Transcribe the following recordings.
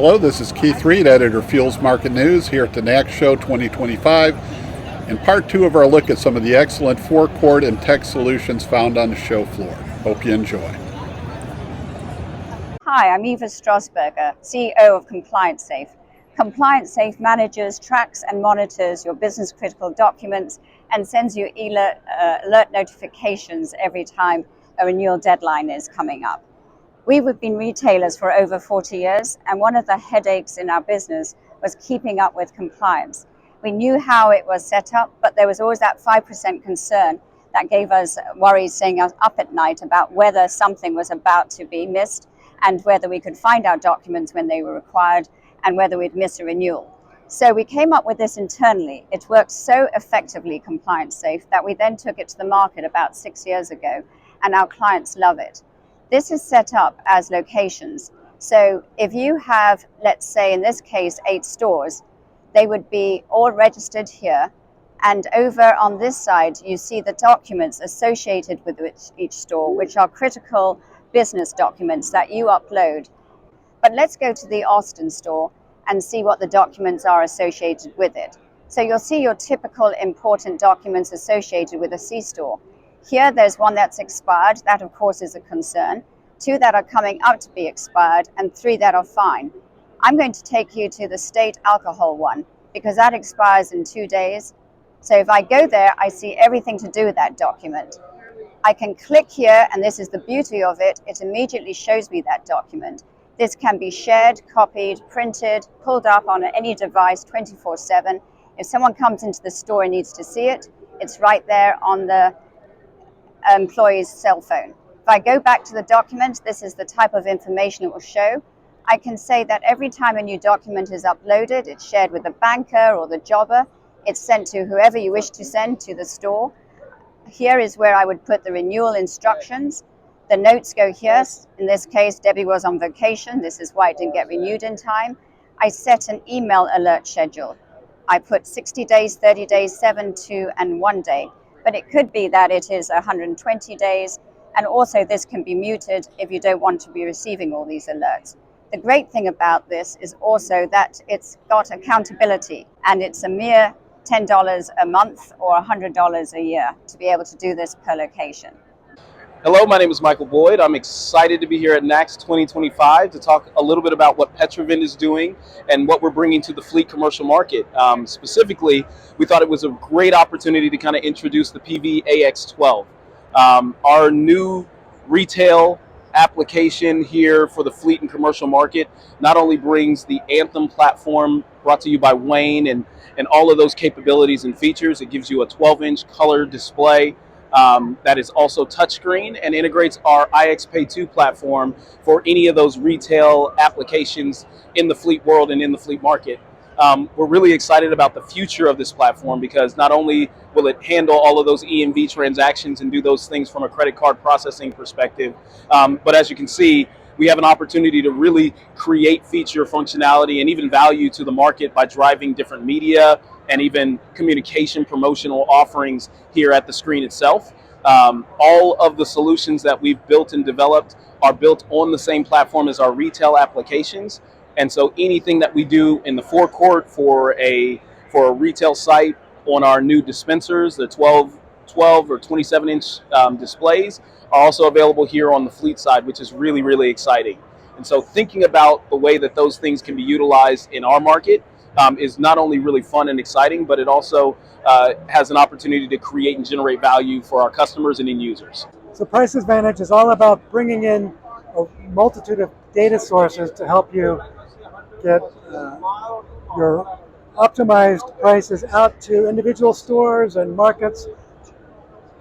Hello, this is Keith Reed, editor of Fuels Market News, here at the NACS Show 2025, in part two of our look at some of the excellent forecourt and tech solutions found on the show floor. Hope you enjoy. Hi, I'm Eva Strasberger, CEO of Compliance Safe. Compliance Safe manages, tracks and monitors your business critical documents and sends you alert notifications every time a renewal deadline is coming up. We've been retailers for over 40 years, and one of the headaches in our business was keeping up with compliance. We knew how it was set up, but there was always that 5% concern that gave us worries, staying up at night about whether something was about to be missed and whether we could find our documents when they were required and whether we'd miss a renewal. So we came up with this internally. It worked so effectively, Compliance Safe, that we then took it to the market about 6 years ago, and our clients love it. This is set up as locations. So if you have, let's say in this case, 8 stores, they would be all registered here. And over on this side, you see the documents associated with each store, which are critical business documents that you upload. But let's go to the Austin store and see what the documents are associated with it. So you'll see your typical important documents associated with a C store. Here, there's one that's expired. That, of course, is a concern. 2 that are coming up to be expired, and 3 that are fine. I'm going to take you to the state alcohol one, because that expires in 2 days. So if I go there, I see everything to do with that document. I can click here, and this is the beauty of it. It immediately shows me that document. This can be shared, copied, printed, pulled up on any device 24/7. If someone comes into the store and needs to see it, it's right there on the employee's cell phone. If I go back to the document, this is the type of information it will show. I can say that every time a new document is uploaded, it's shared with the banker or the jobber. It's sent to whoever you wish to send to the store. Here is where I would put the renewal instructions. The notes go here. In this case, Debbie was on vacation. This is why it didn't get renewed in time. I set an email alert schedule. I put 60 days, 30 days, 7, 2, and 1 day. But it could be that it is 120 days. And also this can be muted if you don't want to be receiving all these alerts. The great thing about this is also that it's got accountability, and it's a mere $10 a month or $100 a year to be able to do this per location. Hello, my name is Michael Boyd. I'm excited to be here at NACS 2025 to talk a little bit about what Petro Vend is doing and what we're bringing to the fleet commercial market. Specifically, we thought it was a great opportunity to kind of introduce the PV-AX12. Our new retail application here for the fleet and commercial market not only brings the Anthem platform brought to you by Wayne and all of those capabilities and features. It gives you a 12-inch color display that is also touchscreen and integrates our iXPay 2 platform for any of those retail applications in the fleet world and in the fleet market. We're really excited about the future of this platform because not only will it handle all of those EMV transactions and do those things from a credit card processing perspective, but as you can see, we have an opportunity to really create feature functionality and even value to the market by driving different media and even communication promotional offerings here at the screen itself. All of the solutions that we've built and developed are built on the same platform as our retail applications. And so anything that we do in the forecourt for a retail site on our new dispensers, the 12 or 27-inch displays, are also available here on the fleet side, which is really, really exciting. And so thinking about the way that those things can be utilized in our market is not only really fun and exciting, but it also has an opportunity to create and generate value for our customers and end users. So Price Advantage is all about bringing in a multitude of data sources to help you get your optimized prices out to individual stores and markets,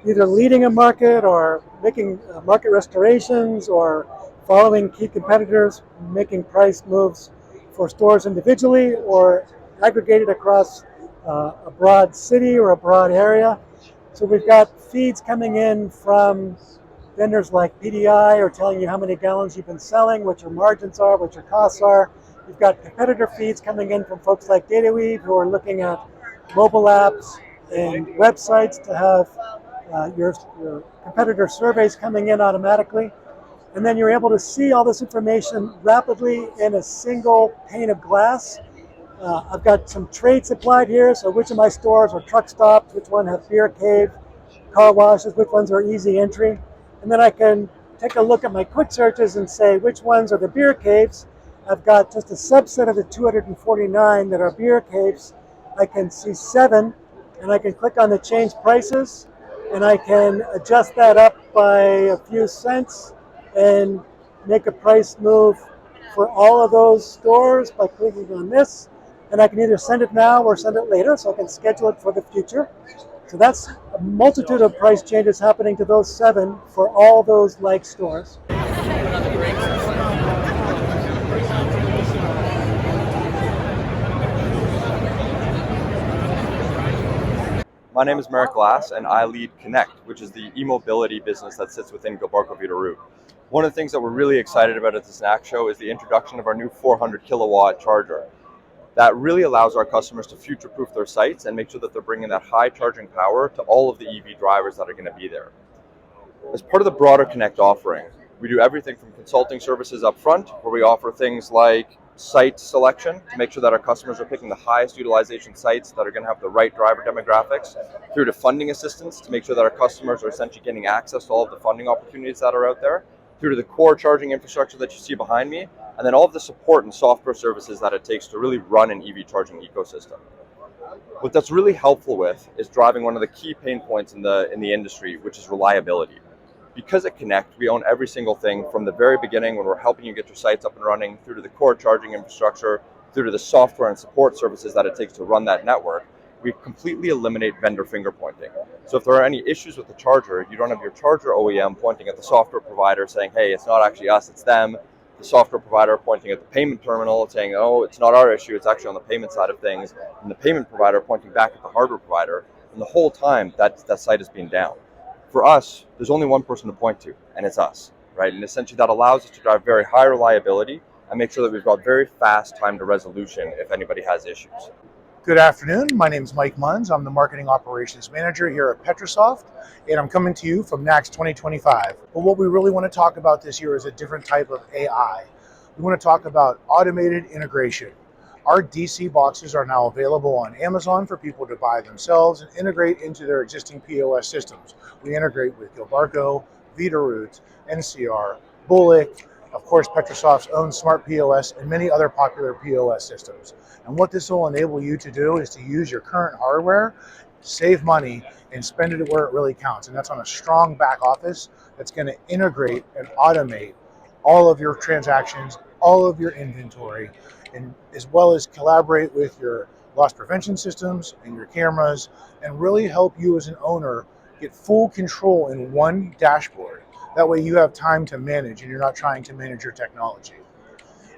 either leading a market or making market restorations or following key competitors, making price moves for stores individually or aggregated across a broad city or a broad area. So we've got feeds coming in from vendors like PDI or telling you how many gallons you've been selling, what your margins are, what your costs are. We've got competitor feeds coming in from folks like DataWeave who are looking at mobile apps and websites to have your competitor surveys coming in automatically. And then you're able to see all this information rapidly in a single pane of glass. I've got some traits applied here, so which of my stores are truck stops, which one have beer cave, car washes, which ones are easy entry. And then I can take a look at my quick searches and say which ones are the beer caves. I've got just a subset of the 249 that are beer caves. I can see 7, and I can click on the change prices, and I can adjust that up by a few cents and make a price move for all of those stores by clicking on this. And I can either send it now or send it later, so I can schedule it for the future. So that's a multitude of price changes happening to those 7 for all those like stores. My name is Merrick Glass, and I lead Connect, which is the e-mobility business that sits within Gilbarco Veeder-Root. One of the things that we're really excited about at this NACS Show is the introduction of our new 400 kilowatt charger. That really allows our customers to future-proof their sites and make sure that they're bringing that high charging power to all of the EV drivers that are going to be there. As part of the broader Connect offering, we do everything from consulting services up front, where we offer things like site selection to make sure that our customers are picking the highest utilization sites that are going to have the right driver demographics, through to funding assistance to make sure that our customers are essentially getting access to all of the funding opportunities that are out there, through to the core charging infrastructure that you see behind me, and then all of the support and software services that it takes to really run an EV charging ecosystem. What that's really helpful with is driving one of the key pain points in the industry, which is reliability. Because at Connect, we own every single thing from the very beginning when we're helping you get your sites up and running, through to the core charging infrastructure, through to the software and support services that it takes to run that network. We completely eliminate vendor finger pointing. So if there are any issues with the charger, you don't have your charger OEM pointing at the software provider saying, hey, it's not actually us, it's them. The software provider pointing at the payment terminal saying, oh, it's not our issue, it's actually on the payment side of things. And the payment provider pointing back at the hardware provider. And the whole time that site is being down. For us, there's only one person to point to, and it's us, right? And essentially that allows us to drive very high reliability and make sure that we've got very fast time to resolution if anybody has issues. Good afternoon. My name is Mike Munns. I'm the Marketing Operations Manager here at Petrosoft, and I'm coming to you from NACS 2025. But what we really want to talk about this year is a different type of AI. We want to talk about automated integration. Our DC boxes are now available on Amazon for people to buy themselves and integrate into their existing POS systems. We integrate with Gilbarco, Veeder-Root, NCR, Bullock, of course Petrosoft's own Smart POS, and many other popular POS systems. And what this will enable you to do is to use your current hardware, save money, and spend it where it really counts. And that's on a strong back office that's going to integrate and automate all of your transactions, all of your inventory, and as well as collaborate with your loss prevention systems and your cameras, and really help you as an owner get full control in one dashboard. That way you have time to manage and you're not trying to manage your technology.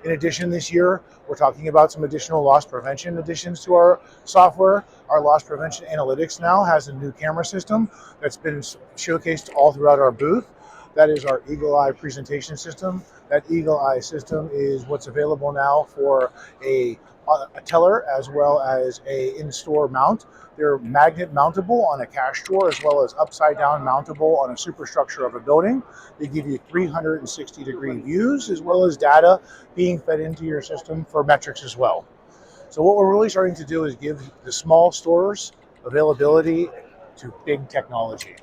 In addition, this year, we're talking about some additional loss prevention additions to our software. Our loss prevention analytics now has a new camera system that's been showcased all throughout our booth. That is our Eagle Eye presentation system. That Eagle Eye system is what's available now for a teller as well as a in-store mount. They're magnet mountable on a cash drawer as well as upside down mountable on a superstructure of a building. They give you 360-degree views as well as data being fed into your system for metrics as well. So what we're really starting to do is give the small stores availability to big technology.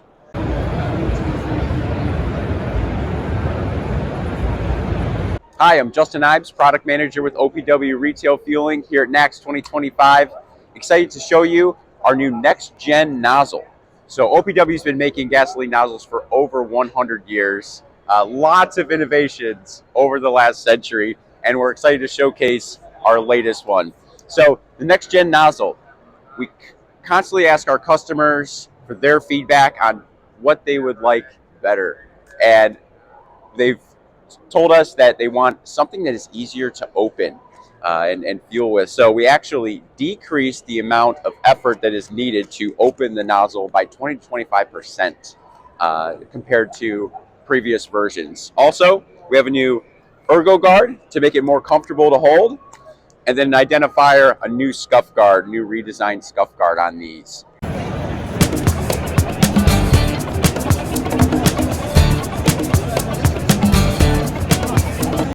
Hi, I'm Justin Ives, Product Manager with OPW Retail Fueling here at NACS 2025. Excited to show you our new next-gen nozzle. So OPW's been making gasoline nozzles for over 100 years. Lots of innovations over the last century, and we're excited to showcase our latest one. So the next-gen nozzle, we constantly ask our customers for their feedback on what they would like better. And they've told us that they want something that is easier to open and fuel with. So we actually decreased the amount of effort that is needed to open the nozzle by 20 to 25% compared to previous versions. Also, we have a new ergo guard to make it more comfortable to hold, and then an identifier, a new scuff guard, new redesigned scuff guard on these.